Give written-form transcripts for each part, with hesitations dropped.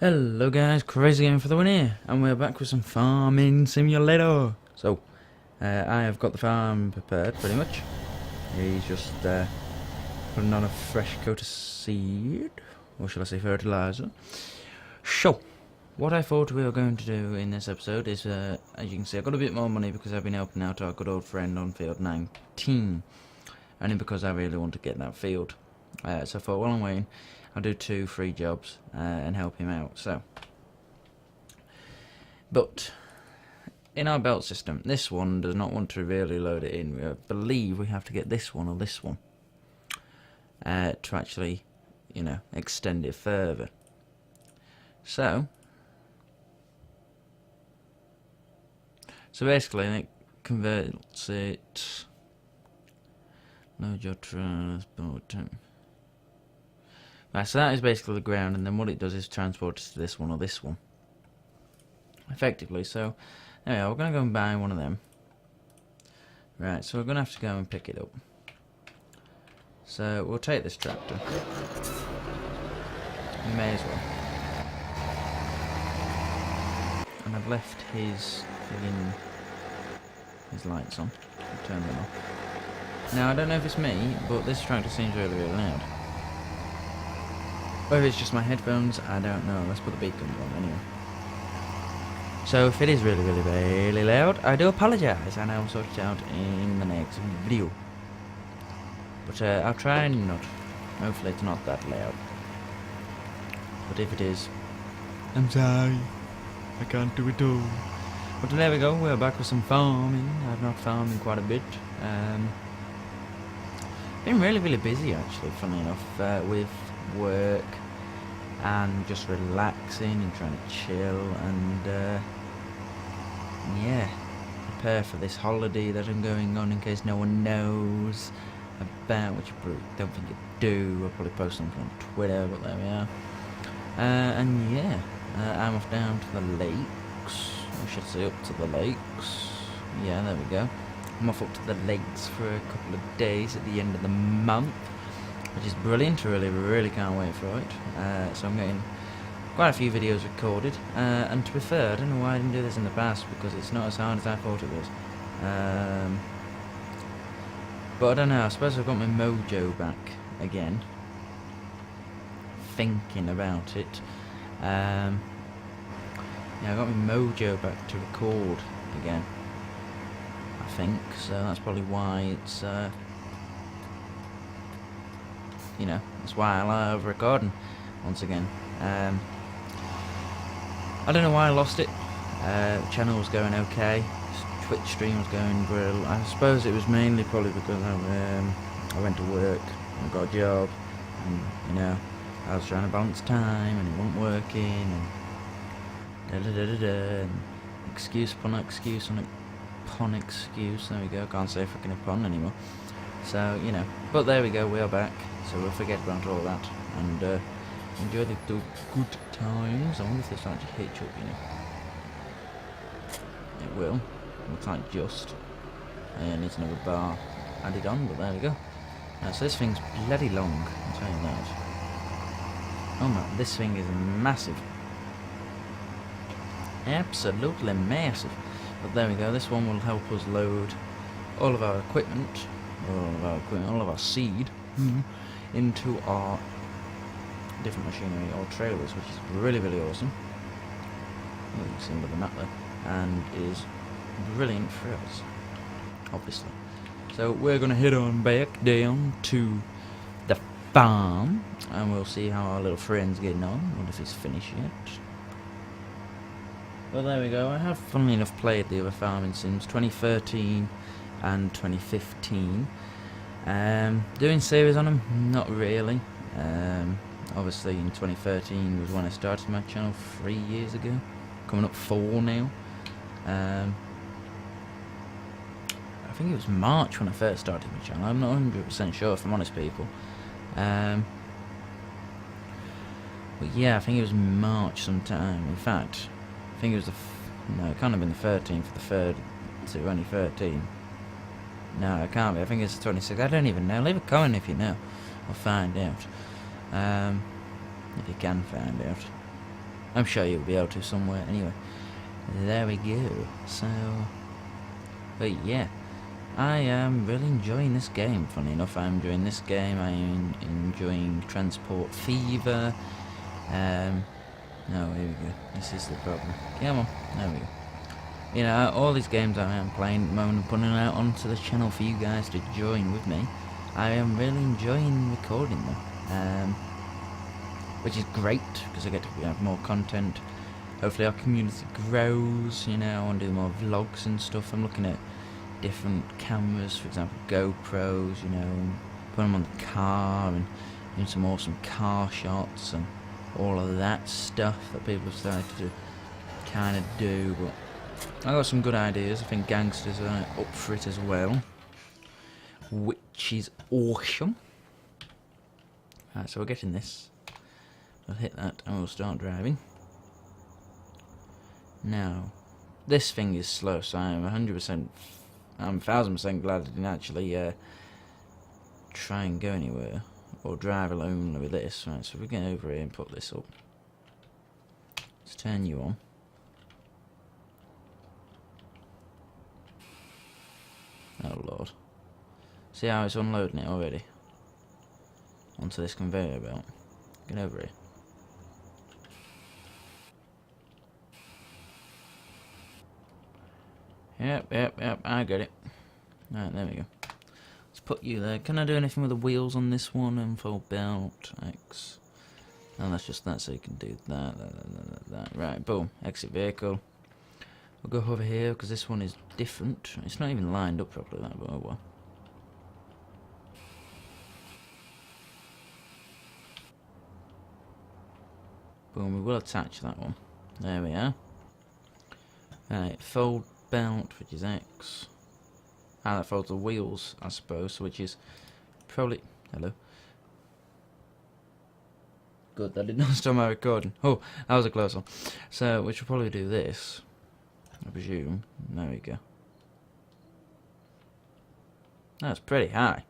Hello guys, Crazy Game for the win here, and we're back with some farming simulator. So, I have got the farm prepared pretty much. He's just putting on a fresh coat of seed, or shall I say fertilizer. So, what I thought we were going to do in this episode is, as you can see, I got a bit more money because I've been helping out our good old friend on field 19, only because I really want to get that field. So I thought, while I'm waiting, I'll do 2 free jobs and help him out. So, but in our belt system, this one does not want to really load it in. I believe we have to get this one or this one to actually, extend it further. So basically, it converts it. Load your transport. Right, so that is basically the ground, and then what it does is transport us to this one or this one. Effectively, so there we are, we're going to go and buy one of them. Right, so we're going to have to go and pick it up. So we'll take this tractor. We may as well. And I've left his lights on. I'll turn them off. Now, I don't know if it's me, but this tractor seems really, really loud. Whether it's just my headphones, I don't know. Let's put the beacon on anyway. So if it is really, really, really loud, I do apologise, and I will sort it out in the next video. But I'll try and not. Hopefully it's not that loud. But if it is, I'm sorry. I can't do it all. But there we go, we're back with some farming. I've not farmed in quite a bit. Been really, really busy actually, funny enough, with work and just relaxing and trying to chill and yeah, prepare for this holiday that I'm going on in case no one knows about, which I probably don't think you do. I'll probably post something on Twitter, but there we are. And yeah, I'm off down to the lakes. I should say up to the lakes. Yeah, there we go. I'm off up to the lakes for a couple of days at the end of the month, which is brilliant. I really can't wait for it. So I'm getting quite a few videos recorded, and to be fair, I don't know why I didn't do this in the past, because it's not as hard as I thought it was. But I don't know, I suppose I've got my mojo back again, thinking about it. Yeah, I got my mojo back to record again, I think, so that's probably why it's that's why I love recording once again. I don't know why I lost it. The channel was going okay, Twitch stream was going well. I suppose it was mainly probably because I went to work and got a job, and I was trying to balance time and it wasn't working, and excuse upon excuse upon excuse. There we go, can't say freaking upon anymore. So, but there we go, we are back, so we'll forget about all that, and enjoy the good times. I wonder if this will actually hitch up, It will. Looks like just. It needs another bar added on, but there we go. So this thing's bloody long, I'll tell you that. Oh man, this thing is massive. Absolutely massive. But there we go, this one will help us load all of our equipment, all of our seed, into our different machinery or trailers, which is really, really awesome. You can see by the map there, and is brilliant for us, obviously. So we're going to head on back down to the farm, and we'll see how our little friend's getting on. I wonder if he's finished yet. Well, there we go. I have, funnily enough, played the other farming sims, 2013 and 2015. Doing series on them? Not really. Obviously in 2013 was when I started my channel 3 years ago. Coming up 4 now. I think it was March when I first started my channel. I'm not 100% sure, if I'm honest, people. But yeah, I think it was March sometime. In fact, I think it was no, it can't have been the 13th for the 3rd, so only 13. No, it can't be. I think it's the 26th. I don't even know. Leave a comment if you know. I'll find out. If you can find out. I'm sure you'll be able to somewhere. Anyway, there we go. So, but yeah, I am really enjoying this game. Funny enough, I'm enjoying this game. I'm enjoying Transport Fever. No, here we go. This is the problem. Come on, there we go. You know, all these games I am playing at the moment and putting out onto the channel for you guys to join with me. I am really enjoying recording them, which is great because I get to have more content. Hopefully our community grows, you know, I want to do more vlogs and stuff. I'm looking at different cameras, for example GoPros, you know, putting them on the car and doing some awesome car shots and all of that stuff that people have started to kind of do. But I got some good ideas. I think Gangsters are up for it as well, which is awesome. Alright, so we're getting this. I'll hit that and we'll start driving. Now, this thing is slow, so I'm 1000% glad I didn't actually try and go anywhere or drive alone with this. Right, so we get over here and put this up. Let's turn you on. Oh lord. See how it's unloading it already? Onto this conveyor belt. Get over here. Yep, I get it. Right, there we go. Let's put you there. Can I do anything with the wheels on this one? Unfold belt, X. No, that's just that, so you can do that. Right, boom. Exit vehicle. We'll go over here, because this one is different. It's not even lined up properly, that, but oh well. Boom, we will attach that one. There we are. Right, fold belt, which is X. Ah, that folds the wheels, I suppose, which is probably... Hello. Good, that did not stop my recording. Oh, that was a close one. So, we should probably do this, I presume. There we go. That's pretty high.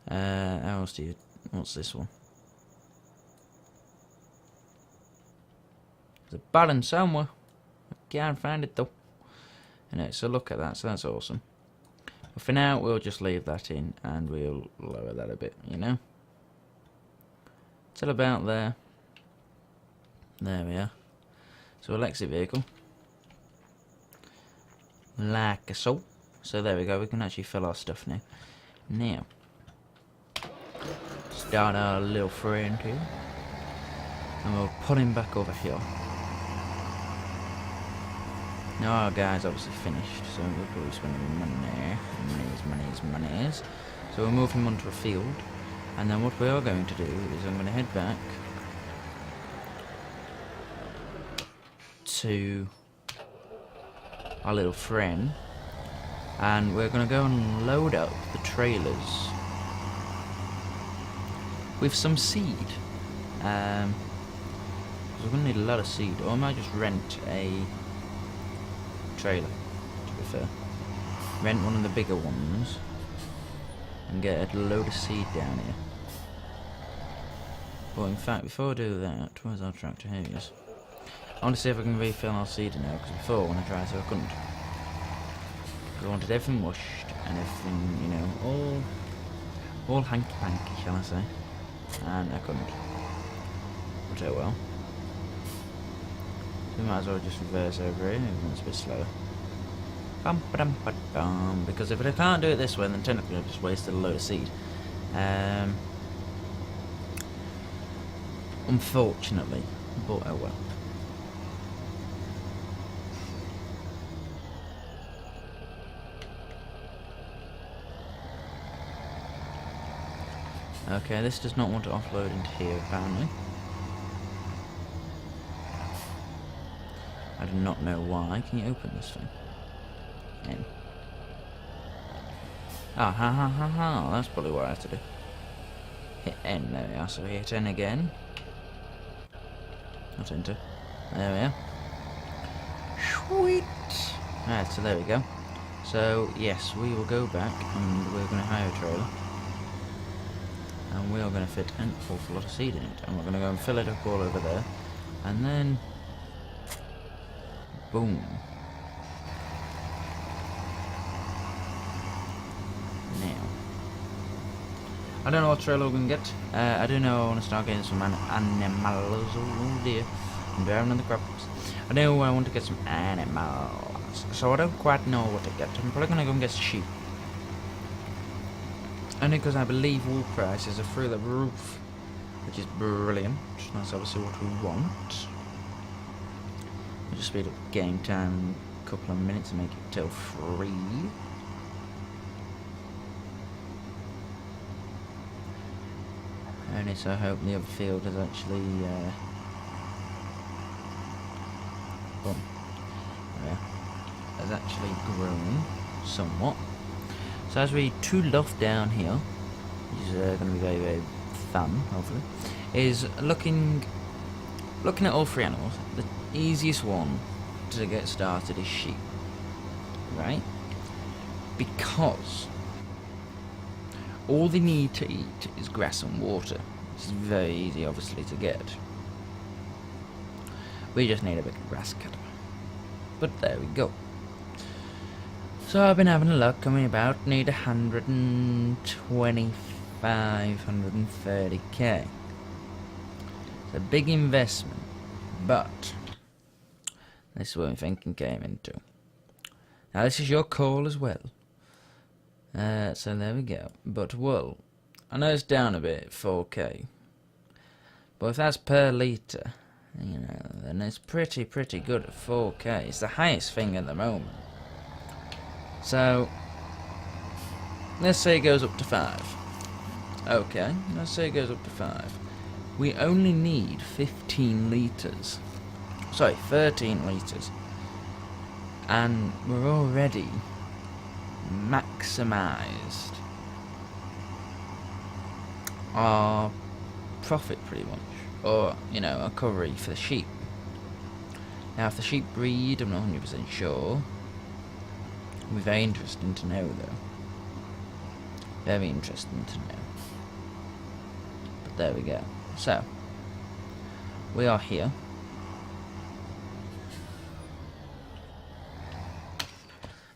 How else do you... What's this one? There's a button somewhere. I can't find it though. Anyway, so look at that, so that's awesome. But for now, we'll just leave that in and we'll lower that a bit, you know? Till about there. There we are. So we'll exit vehicle. Like so. So there we go, we can actually fill our stuff now. Now, start our little friend here. And we'll put him back over here. Now our guy's obviously finished, so we'll probably spend money. Monies. So we'll move him onto a field, and then what we are going to do is I'm going to head back to our little friend, and we're going to go and load up the trailers with some seed. We're going to need a lot of seed, or I might just rent a trailer, to be fair. Rent one of the bigger ones and get a load of seed down here. But in fact, before I do that, where's our tractor? Here he is. I want to see if I can refill our seed now, because before when I tried to I couldn't. Because I wanted everything washed and everything, you know, all hanky-panky, shall I say. And I couldn't. But oh well. We might as well just reverse over here, even though it's a bit slower. Because if I can't do it this way, then technically I've just wasted a load of seed. Unfortunately, but oh well. Okay, this does not want to offload into here, apparently. I do not know why. Can you open this thing? N. Ah, ha. That's probably what I have to do. Hit N, there we are. So we hit N again. Not enter. There we are. Sweet! Alright, so there we go. So, yes, we will go back and we're going to hire a trailer. And we are going to fit an awful lot of seed in it. And we're going to go and fill it up all over there. And then... boom. Now. I don't know what trailer we're going to get. I do know I want to start getting some animals. Oh dear. I'm driving on the crops. I know I want to get some animals. So I don't quite know what to get. I'm probably going to go and get sheep. Only because I believe wool prices are through the roof. Which is brilliant. That's obviously what we want. We'll just speed up game time a couple of minutes and make it till 3. Only so I hope the other field has actually has actually grown somewhat. So as we tool off down here, which is going to be very, very fun, hopefully, is looking at all 3 animals. The easiest one to get started is sheep, right? Because all they need to eat is grass and water. It's very easy, obviously, to get. We just need a bit of grass cutter. But there we go. So I've been having a look, and we about need 125, 130k. It's a big investment, but this is what I'm thinking came into. Now this is your call as well. So there we go. But wool, I know it's down a bit, 4k. But if that's per litre, you know, then it's pretty good at 4k. It's the highest thing at the moment. So, let's say it goes up to 5. Okay, let's say it goes up to 5. We only need 15 litres. Sorry, 13 litres. And we're already maximised our profit pretty much. Or, you know, our recovery for the sheep. Now if the sheep breed, I'm not 100% sure. It'll be very interesting to know though. Very interesting to know. But there we go. So, we are here.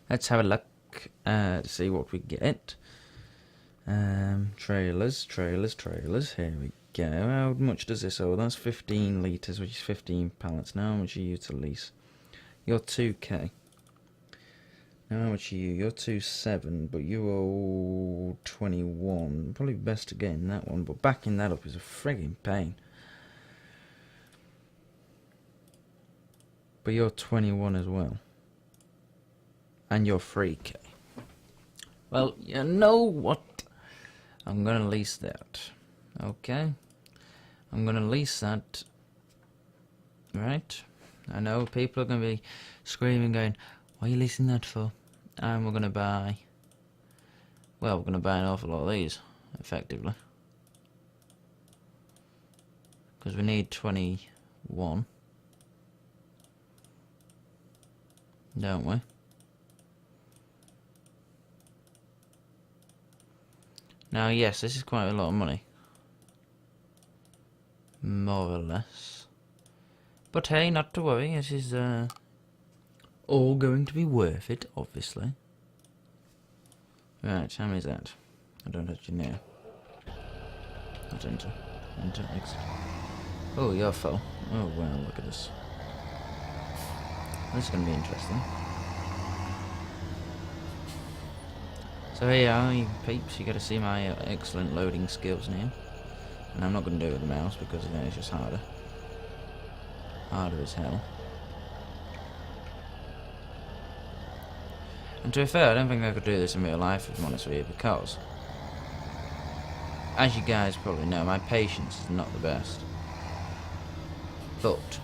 Let's have a look to see what we get. Trailers. Here we go. How much does this owe? That's 15 litres, which is 15 pallets. Now how much are you to lease? You're 2k. Now how much are you? You're 2.7, but you owe 21. Probably best to get in that one, but backing that up is a frigging pain. But you're 21 as well. And you're 3k. Well, you know what? I'm gonna lease that. Okay? I'm gonna lease that. Right? I know people are gonna be screaming, going, what are you leasing that for? And we're gonna buy... well, we're gonna buy an awful lot of these, effectively. Because we need 21. Don't we? Now, yes, this is quite a lot of money. More or less. But hey, not to worry, this is all going to be worth it, obviously. Right, how many is that? I don't actually know. Not enter. Enter, exit. Oh, you're full. Oh, wow, look at this. This is going to be interesting. So here you are, you peeps, you got to see my excellent loading skills now. And I'm not going to do it with the mouse because it's just harder. Harder as hell. And to be fair, I don't think I could do this in real life, if I'm honest with you, because, as you guys probably know, my patience is not the best. But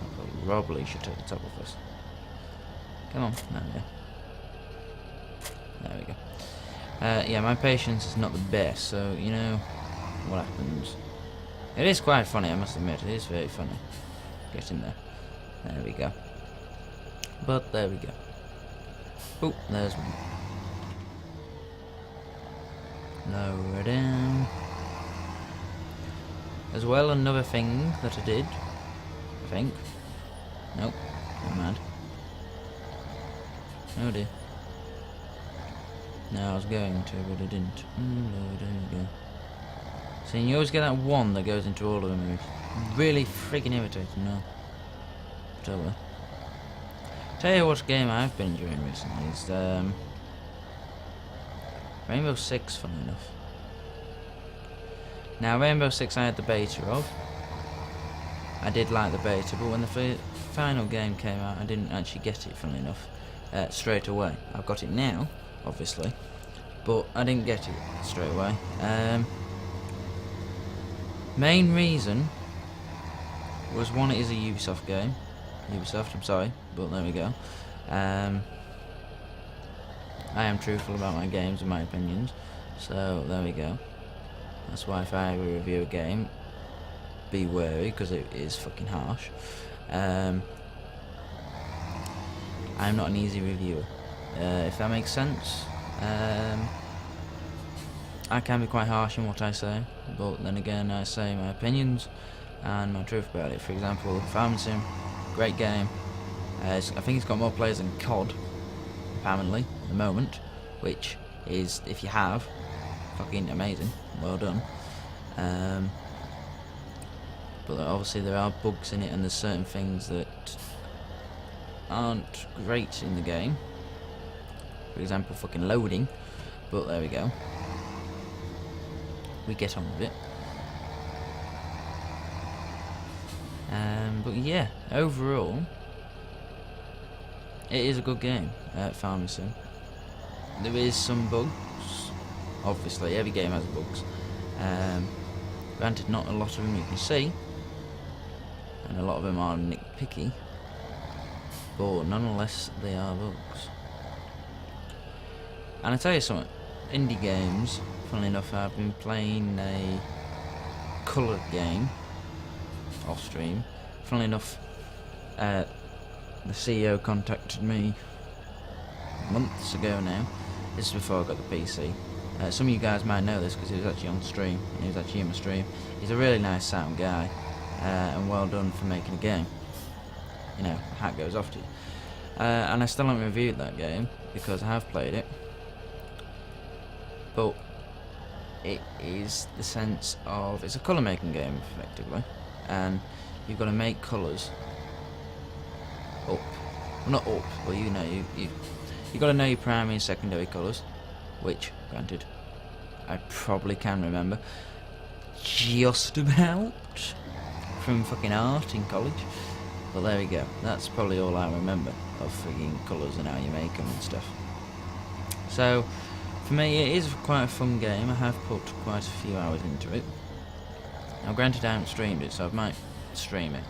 I probably should take the top of this. Come on, there we go. There we go. Yeah, my patience is not the best, so, you know, what happens. It is quite funny, I must admit, it is very funny. Get in there. There we go. But, there we go. Oh, there's one. Lower down. As well, another thing that I did, I think. Nope, never mind. Oh dear. No, I was going to, but I didn't. Lord, there you go. See, you always get that one that goes into all of them. It's really freaking irritating now. Totally. Tell you what game I've been enjoying recently is Rainbow Six, funnily enough. Now, Rainbow Six I had the beta of. I did like the beta, but when the final game came out, I didn't actually get it, funnily enough, straight away. I've got it now, obviously, but I didn't get it straight away. Main reason was, one, it is a Ubisoft game. Ubisoft, I'm sorry, but there we go. I am truthful about my games and my opinions, so there we go. That's why if I review a game, be wary, because it is fucking harsh. I'm not an easy reviewer, if that makes sense. I can be quite harsh in what I say, but then again I say my opinions and my truth about it. For example, Farming Sim, great game. I think it's got more players than COD, apparently, at the moment, which is, if you have, fucking amazing, well done. But obviously there are bugs in it, and there's certain things that aren't great in the game. For example, fucking loading, but there we go. We get on with it. But yeah, overall, it is a good game, Farming Sim. There is some bugs, obviously, every game has bugs. Granted, not a lot of them you can see, and a lot of them are nitpicky, but nonetheless, they are bugs. And I tell you something, indie games, funnily enough, I've been playing a coloured game off stream. Funnily enough, the CEO contacted me months ago now. This is before I got the PC. Some of you guys might know this because he was actually on stream. He was actually in my stream. He's a really nice sound guy, and well done for making a game. You know, hat goes off to you. And I still haven't reviewed that game because I have played it. But it is the sense of, it's a colour making game effectively, and you've got to make colours up. Well, not up, but you know, you've got to know your primary and secondary colours, which, granted, I probably can remember just about from fucking art in college. But there we go, that's probably all I remember of freaking colours and how you make them and stuff. So, for me, it is quite a fun game. I have put quite a few hours into it. Now, granted, I haven't streamed it, so I might stream it.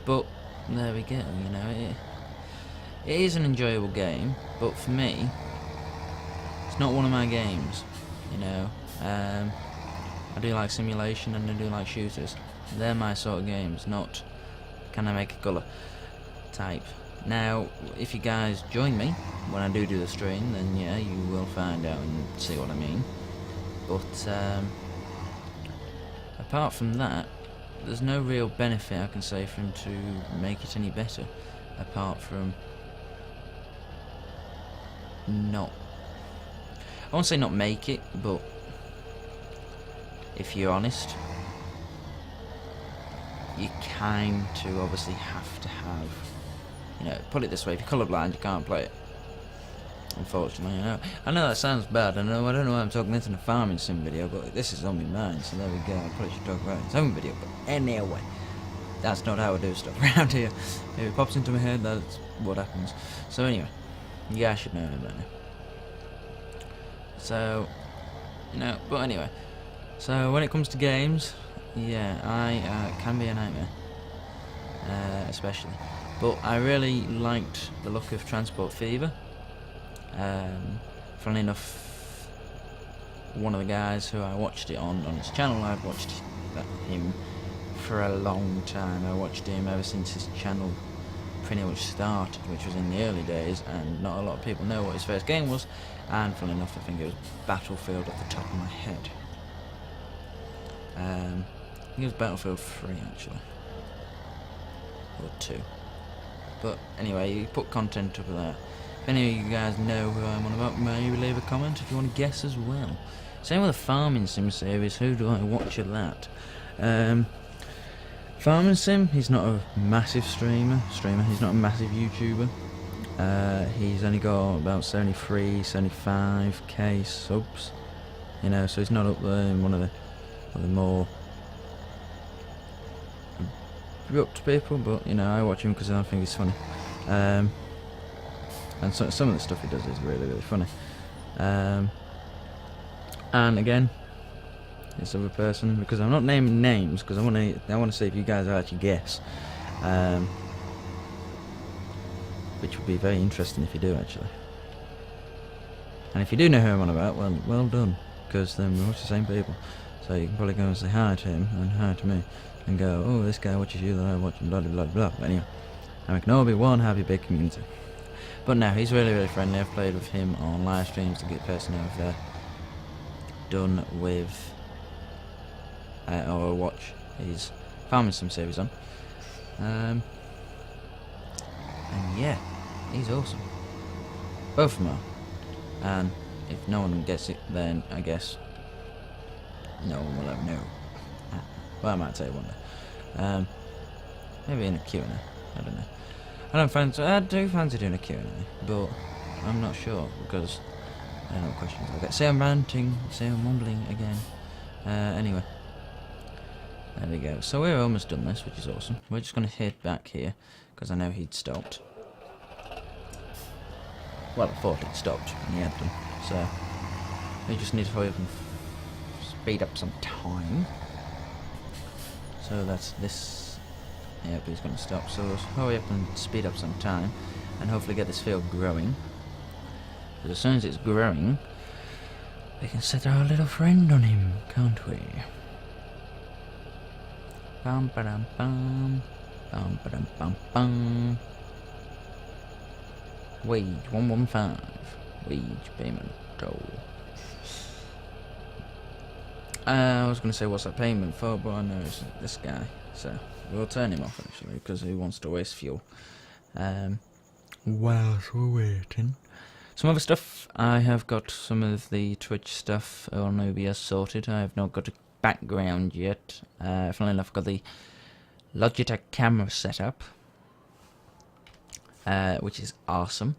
But there we go. You know, it is an enjoyable game, but for me, it's not one of my games. You know, I do like simulation and I do like shooters. They're my sort of games, not can I make a colour type. Now, if you guys join me when I do the stream, then yeah, you will find out and see what I mean. But apart from that, there's no real benefit I can say for him to make it any better, apart from not, I won't say not make it, but if you're honest, you kind of obviously have to have, you know, put it this way, if you're colourblind, you can't play it. Unfortunately, you know. I know that sounds bad, I don't know why I'm talking this in a farming sim video, but this is on my mind, so there we go. I probably should talk about it in its own video, but anyway, that's not how I do stuff around here. If it pops into my head, that's what happens. So anyway, you guys should know about it. So, you know, but anyway, so when it comes to games, yeah, I can be a nightmare, especially. But I really liked the look of Transport Fever. Funnily enough, one of the guys who I watched it on his channel, I've watched him for a long time. I watched him ever since his channel pretty much started, which was in the early days, and not a lot of people know what his first game was. And funnily enough, I think it was Battlefield off the top of my head. I think it was Battlefield 3 actually, or 2. But anyway, he put content up there. If any of you guys know who I'm on about, maybe leave a comment if you want to guess as well. Same with the Farming Sim series. Who do I watch of that? Farming Sim, he's not a massive streamer. He's not a massive YouTuber. He's only got about 73, 75k subs. You know, so he's not up there in one of the more abrupt people. But you know, I watch him because I think he's funny. And so, some of the stuff he does is really, really funny. And again, this other person, because I'm not naming names, because I want to see if you guys actually guess, which would be very interesting if you do actually. And if you do know who I'm on about, well done, because then we watch the same people, so you can probably go and say hi to him and hi to me, and go, oh, this guy watches you, then I watch him, blah blah blah blah. But anyway, and we can all be one happy big community. But no, he's really, really friendly. I've played with him on live streams to get person I've done with, or watch his Farming Sim series on. And yeah, he's awesome. Both of them are. And if no one gets it, then I guess no one will ever know. Well, I might say one day. Maybe in a Q&A. I don't know. I do fancy doing a Q&A, but I'm not sure because I don't know what questions I'll get. Say I'm ranting, say I'm mumbling again. Anyway, there we go. So we're almost done this, which is awesome. We're just going to head back here because I know he'd stopped. Well, I thought he'd stopped and he had done. So we just need to hurry up and speed up some time. So that's this. Yep, he's going to stop, so let's hurry up and speed up some time and hopefully get this field growing. Because as soon as it's growing, we can set our little friend on him, can't we? Bum ba dum bum, bum ba dum bum bum. Wage 115, wage payment toll. I was going to say what's that payment for, but I know it's this guy, so we'll turn him off actually because he wants to waste fuel. Whilst we're waiting, some other stuff. I have got some of the Twitch stuff on OBS sorted. I have not got a background yet. Funnily enough, I've got the Logitech camera set up, which is awesome.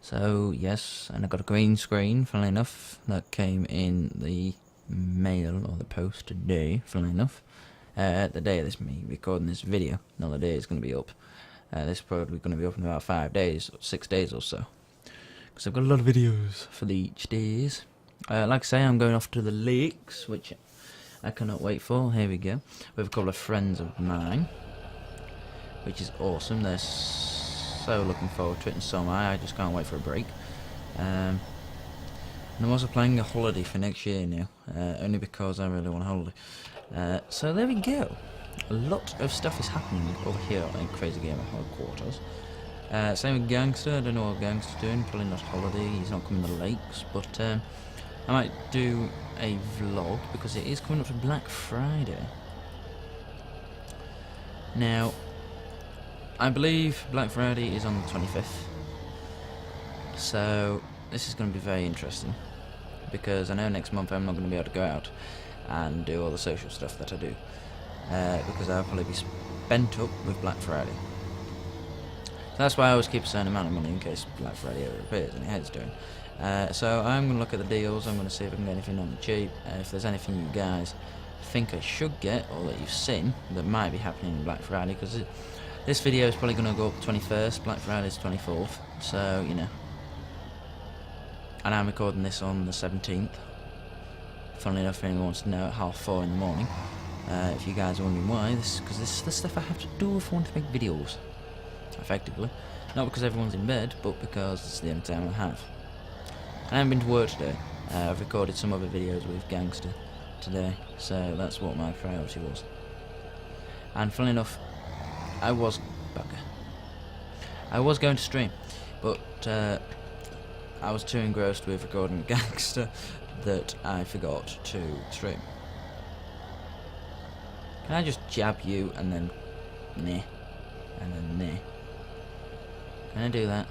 So yes, and I've got a green screen. Funnily enough, that came in the mail or the post today. Funnily enough. The day of me recording this video, another day is going to be up. This is probably going to be up in about 5 days, 6 days or so. Because I've got a lot of videos for each days. Like I say, I'm going off to the lakes, which I cannot wait for. Here we go. With a couple of friends of mine, which is awesome. They're so looking forward to it, and so am I. I just can't wait for a break. And I'm also planning a holiday for next year now, only because I really want a holiday. So there we go. A lot of stuff is happening over here in Crazy Gamer Headquarters. Same with Gangster. I don't know what Gangster's doing. Probably not holiday. He's not coming to the lakes. But I might do a vlog because it is coming up to Black Friday. Now, I believe Black Friday is on the 25th. So this is going to be very interesting because I know next month I'm not going to be able to go out and do all the social stuff that I do, because I'll probably be spent up with Black Friday. So that's why I always keep a certain amount of money in case Black Friday ever appears, and it has doing. So I'm going to look at the deals. I'm going to see if I can get anything on the cheap. If there's anything you guys think I should get or that you've seen that might be happening on Black Friday, because this video is probably going to go up 21st, Black Friday is 24th, so you know. And I'm recording this on the 17th. Funnily enough, if anyone wants to know, at 4:30 in the morning. If you guys are wondering why, because this is the stuff I have to do if I want to make videos, effectively. Not because everyone's in bed, but because it's the only time I have. I haven't been to work today. I've recorded some other videos with Gangster today, so that's what my priority was. And funnily enough, I was bugger. I was going to stream, but I was too engrossed with recording Gangster that I forgot to stream. Can I just jab you and then nah, and then nah? Can I do that?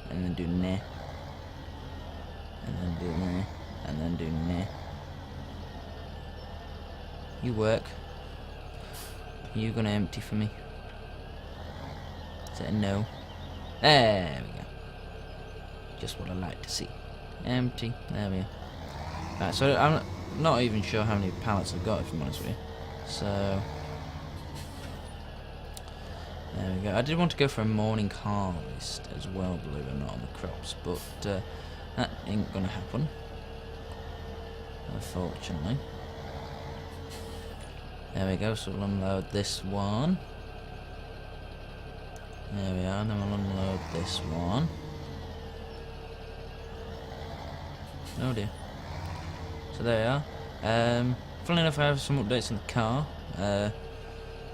And then do nah, and then do nah, and then do nah? You work. Are you gonna empty for me? Is it a no? There we go. Just what I like to see. Empty. There we go. Right, so I'm not even sure how many pallets I've got, if I'm honest with you. So there we go. I did want to go for a morning harvest as well, believe it or not, on the crops, but that ain't gonna happen, unfortunately. There we go. So we'll unload this one. There we are. Then we'll unload this one. Oh dear. So there we are. Funnily enough, I have some updates on the car. In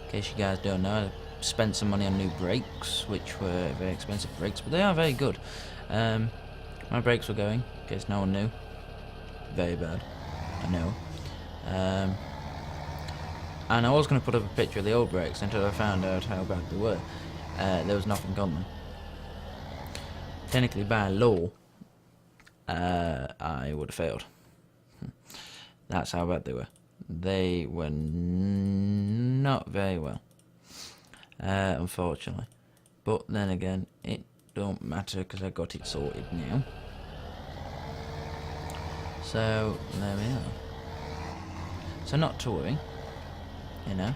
case you guys don't know, I spent some money on new brakes, which were very expensive brakes, but they are very good. My brakes were going, in case no one knew. Very bad, I know. And I was going to put up a picture of the old brakes until I found out how bad they were. There was nothing on them. Technically, by law, I would have failed. That's how bad they were. They were not very well, unfortunately. But then again, it don't matter because I got it sorted now. So there we are. So not to worry, you know.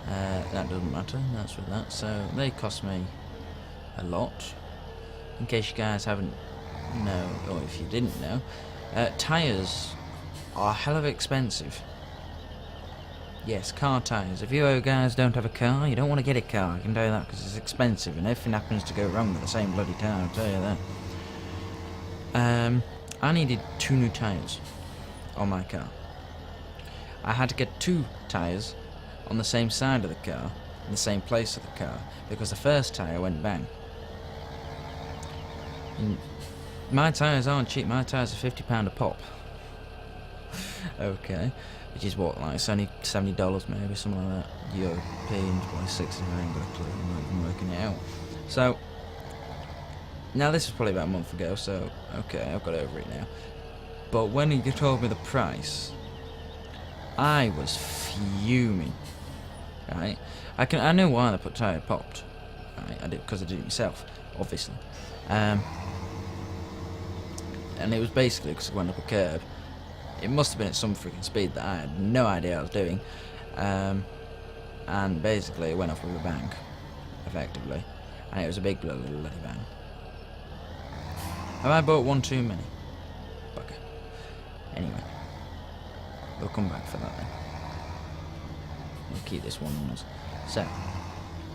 That doesn't matter. That's with that. So they cost me a lot. In case you guys haven't know, or if you didn't know, tyres are hell of expensive. Yes, car tyres. If you guys don't have a car, you don't want to get a car. I can tell you that because it's expensive, and everything happens to go wrong at the same bloody time. I'll tell you that. I needed 2 new tyres on my car. I had to get 2 tyres on the same side of the car, in the same place of the car, because the first tyre went bang. And my tyres aren't cheap. My tyres are £50 a pop. Okay, which is what, like, it's only $70 maybe, something like that. European, by 60, I ain't got a clue, I'm not even working it out. So, now this was probably about a month ago, so, okay, I've got over it now. But when he told me the price, I was fuming, right? I know why the tyre popped, right? I did, because I did it myself, obviously. And it was basically because it went up a curb. It must have been at some freaking speed that I had no idea I was doing. And basically it went off with a bang, effectively. And it was a big bloody bang. Have I bought one too many? Bugger. Anyway. We'll come back for that then. We'll keep this one on us. So,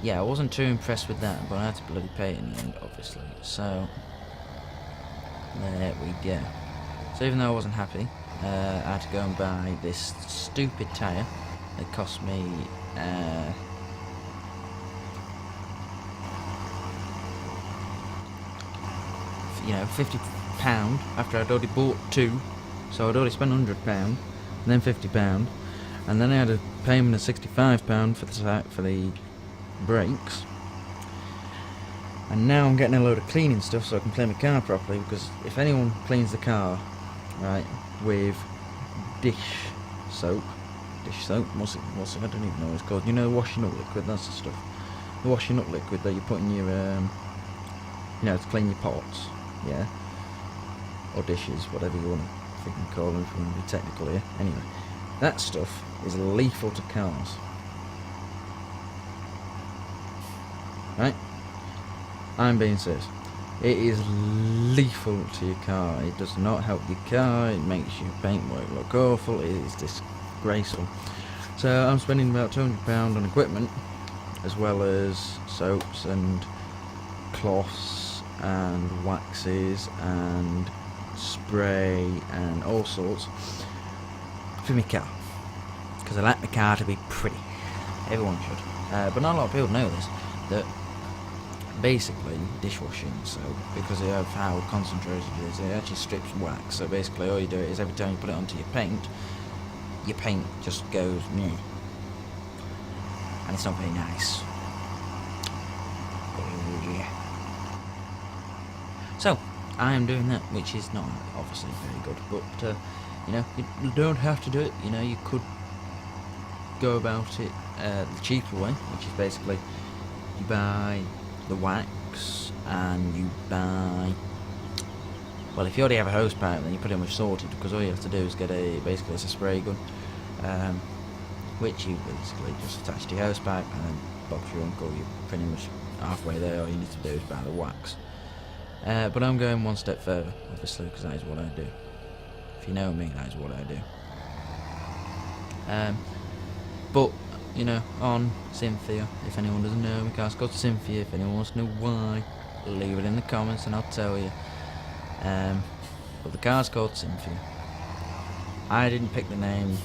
yeah, I wasn't too impressed with that, but I had to bloody pay it in the end, obviously. So, there we go. So even though I wasn't happy, I had to go and buy this stupid tyre that cost me £50 after I'd already bought 2, so I'd already spent £100, and then £50, and then I had a payment of £65 for the brakes. And now I'm getting a load of cleaning stuff so I can clean my car properly, because if anyone cleans the car, right, with dish soap, what's it, I don't even know what it's called, you know, washing up liquid, that's the stuff, the washing up liquid that you put in your, to clean your pots, yeah, or dishes, whatever you want to freaking call them if you want to be technical here, anyway, that stuff is lethal to cars, right? I'm being serious. It is lethal to your car. It does not help your car. It makes your paintwork look awful. It is disgraceful. So I'm spending about £200 on equipment, as well as soaps and cloths and waxes and spray and all sorts for my car, because I like my car to be pretty. Everyone should. But not a lot of people know this, that basically dishwashing soap, because of how concentrated it is. It actually strips wax, so basically all you do is every time you put it onto your paint just goes meh, and it's not very nice. So I am doing that, which is not obviously very good, but you know, you don't have to do it. You know, you could go about it the cheaper way, which is basically you buy the wax and you buy, well, if you already have a hose pipe, then you're pretty much sorted, because all you have to do is get basically it's a spray gun, which you basically just attach to your hose pipe, and then Bob's your uncle, you're pretty much halfway there. All you need to do is buy the wax. But I'm going one step further, obviously, because that is what I do. If you know me, that is what I do. But, you know, on Cynthia, if anyone doesn't know, my car's called Cynthia. If anyone wants to know why, leave it in the comments and I'll tell you. But the car's called Cynthia. I didn't pick the name.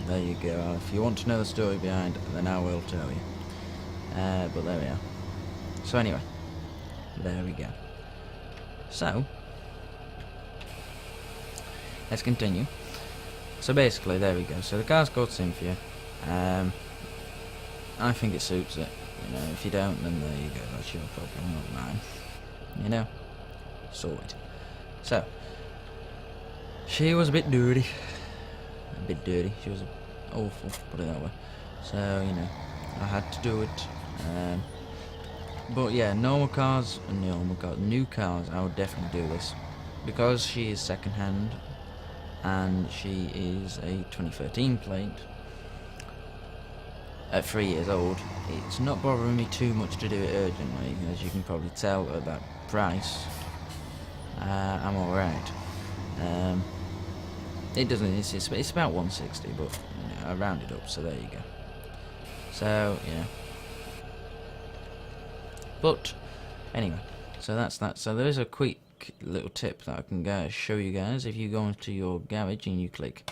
There you go. If you want to know the story behind it, then I will tell you. But there we are. So anyway, there we go. So, let's continue. So basically, there we go. So the car's called Cynthia. I think it suits it. You know, if you don't, then there you go. That's your problem, not mine. You know, sorted. So, she was a bit dirty. She was awful, put it that way. So, you know, I had to do it. But yeah, new cars, I would definitely do this, because she is second hand and she is a 2013 plate at 3 years old. It's not bothering me too much to do it urgently, as you can probably tell at that price. I'm alright. It doesn't. It's about 160, but you know, I rounded up, so there you go. So yeah. But anyway, so that's that. So there is a quick little tip that I can show you guys. If you go into your garage and you click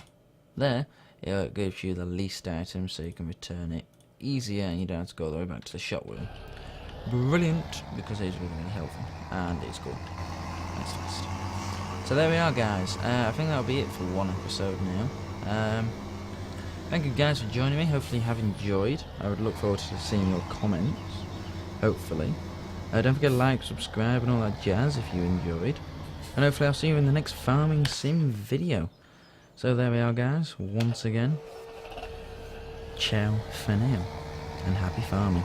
there, it gives you the least item, so you can return it easier and you don't have to go all the way back to the shop with it. Brilliant, because it is really, really helpful and it's cool. That's fast. So there we are, guys. I think that'll be it for one episode now. Thank you guys for joining me. Hopefully you have enjoyed. I would look forward to seeing your comments. Hopefully. Don't forget to like, subscribe and all that jazz if you enjoyed. And hopefully I'll see you in the next farming sim video. So there we are, guys. Once again, ciao for now and happy farming.